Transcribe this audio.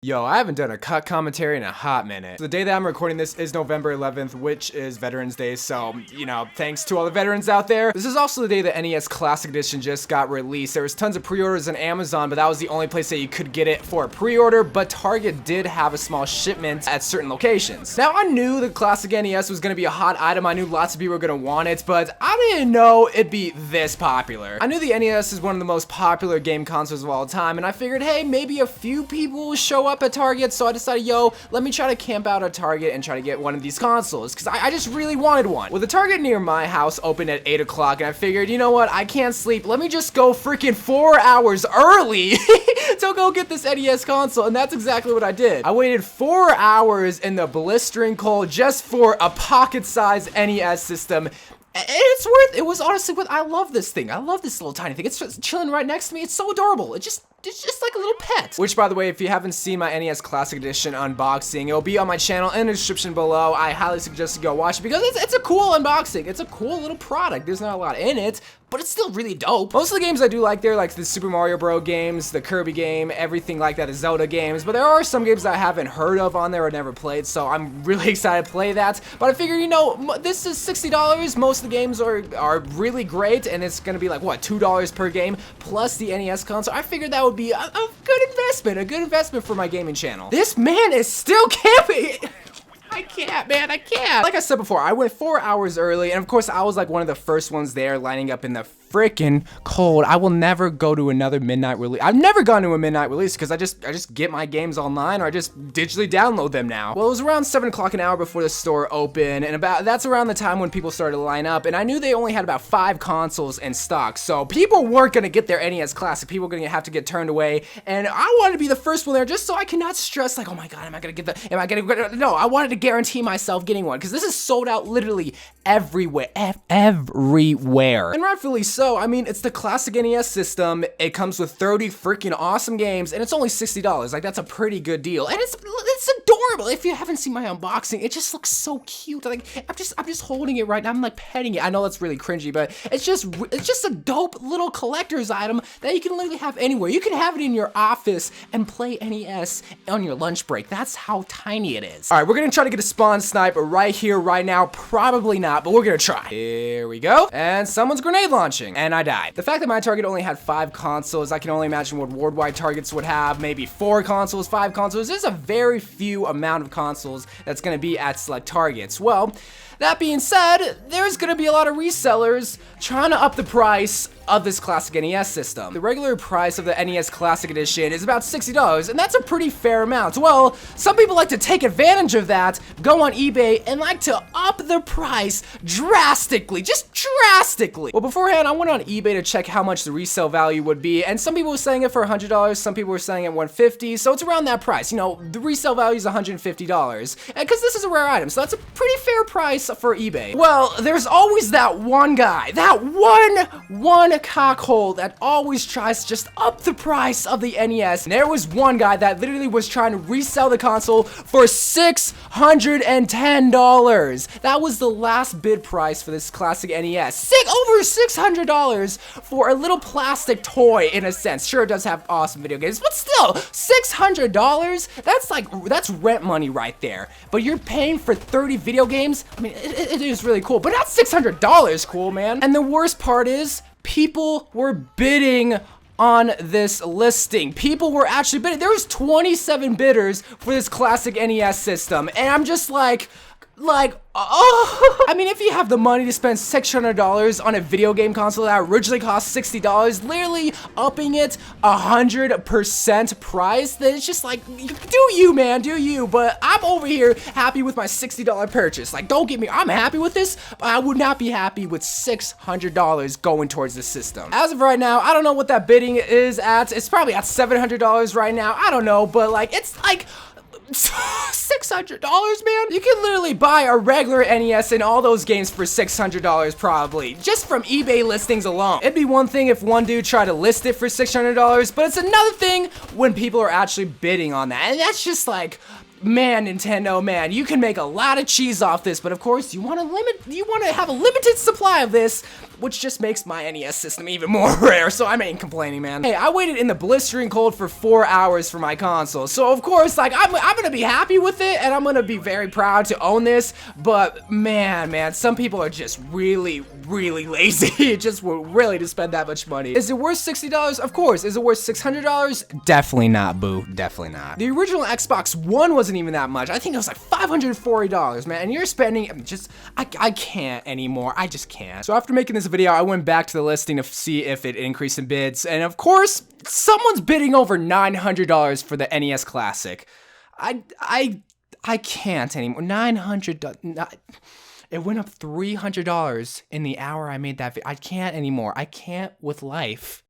Yo, I haven't done a cut commentary in a hot minute. The day that I'm recording this is November 11th, which is Veterans Day, so, you know, thanks to all the veterans out there. This is also the day the NES Classic Edition just got released. There was tons of pre-orders on Amazon, but that was the only place that you could get it for a pre-order, but Target did have a small shipment at certain locations. Now, I knew the Classic NES was gonna be a hot item. I knew lots of people were gonna want it, but I didn't know it'd be this popular. I knew the NES is one of the most popular game consoles of all time, and I figured, hey, maybe a few people will show up at Target, so I decided, yo, let me try to camp out at Target and try to get one of these consoles, because I just really wanted one. Well, the Target near my house opened at 8 o'clock, and I figured, you know what, I can't sleep, let me just go freaking 4 hours early to go get this NES console, and that's exactly what I did. I waited 4 hours in the blistering cold just for a pocket-sized NES system. It's worth it. Was honestly what I love this thing. I love this little tiny thing. It's just chilling right next to me. It's so adorable. It's just like a little pet. Which, by the way, if you haven't seen my NES Classic Edition unboxing, it'll be on my channel in the description below. I highly suggest you go watch it because it's a cool unboxing. It's a cool little product. There's not a lot in it, but it's still really dope. Most of the games I do like there, like the Super Mario Bros. Games, the Kirby game, everything like that, the Zelda games, but there are some games that I haven't heard of on there or never played, so I'm really excited to play that. But I figure, you know, this is $60. Most of the games are really great, and it's gonna be like, what, $2 per game, plus the NES console. I figured that would be a good investment for my gaming channel. This man is still camping! I can't, man, I can't. Like I said before, I went 4 hours early, and of course, I was like one of the first ones there lining up in the freaking cold. I will never go to another midnight release. I've never gone to a midnight release because I just get my games online, or I just digitally download them now. Well, it was around 7 o'clock an hour before the store opened, and that's around the time when people started to line up, and I knew they only had about 5 consoles in stock, so people weren't gonna get their NES Classic. People were gonna have to get turned away, and I wanted to be the first one there just so I cannot stress like, oh my god, am I gonna get no, I wanted to guarantee myself getting one because this is sold out literally everywhere. And rightfully so. I mean, it's the Classic NES system. It comes with 30 freaking awesome games, and it's only $60. Like, that's a pretty good deal. And it's adorable. If you haven't seen my unboxing, it just looks so cute. Like, I'm just holding it right now. I'm like petting it. I know that's really cringy, but it's just a dope little collector's item that you can literally have anywhere. You can have it in your office and play NES on your lunch break. That's how tiny it is. All right, we're gonna try to get a spawn snipe right here, right now. Probably not, but we're gonna try. Here we go. And someone's grenade launching, and I died. The fact that my Target only had 5 consoles, I can only imagine what worldwide Targets would have. Maybe 4 consoles, 5 consoles. There's a very few amount of consoles that's gonna be at select Targets. Well, that being said, there's gonna be a lot of resellers trying to up the price of this Classic NES system. The regular price of the NES Classic Edition is about $60, and that's a pretty fair amount. Well, some people like to take advantage of that, go on eBay, and like to up the price drastically, just drastically. Well, beforehand, I went on eBay to check how much the resale value would be, and some people were saying it for $100, some people were saying it $150, so it's around that price. You know, the resale value is $150, because this is a rare item, so that's a pretty fair price for eBay. Well, there's always that one guy, that one cockhole that always tries to just up the price of the NES. And there was one guy that literally was trying to resell the console for $610. That was the last bid price for this Classic NES. Over $600 for a little plastic toy, in a sense. Sure, it does have awesome video games, but still, $600? That's rent money right there. But you're paying for 30 video games? I mean, it is really cool, but not $600 cool, man. And the worst part is, people were bidding on this listing. People were actually bidding. There was 27 bidders for this Classic NES system, and I'm just like, oh. I mean, if you have the money to spend $600 on a video game console that originally cost $60, literally upping it 100% price, then it's just like, do you, man, do you? But I'm over here happy with my $60 purchase. Like, don't get me, I'm happy with this, but I would not be happy with $600 going towards the system. As of right now, I don't know what that bidding is at. It's probably at $700 right now. I don't know, but like, it's like $600, man. You can literally buy a regular NES and all those games for $600 probably, just from eBay listings alone. It'd be one thing if one dude tried to list it for $600, but it's another thing when people are actually bidding on that, and that's just like, Man, Nintendo, man, you can make a lot of cheese off this, but of course you want to have a limited supply of this, which just makes my NES system even more rare, so I ain't complaining, man. Hey, I waited in the blistering cold for 4 hours for my console, so of course, like, I'm gonna be happy with it, and I'm gonna be very proud to own this, but man, some people are just really lazy, just really to spend that much money. Is it worth $60? Of course. Is it worth $600? Definitely not, boo. Definitely not. The original Xbox One wasn't even that much. I think it was like $540, man, and you're spending just, I can't anymore. I just can't. So after making this video, I went back to the listing to see if it increased in bids, and of course, someone's bidding over $900 for the NES Classic. I can't anymore. $900. It went up $300 in the hour I made that video. I can't anymore. I can't with life.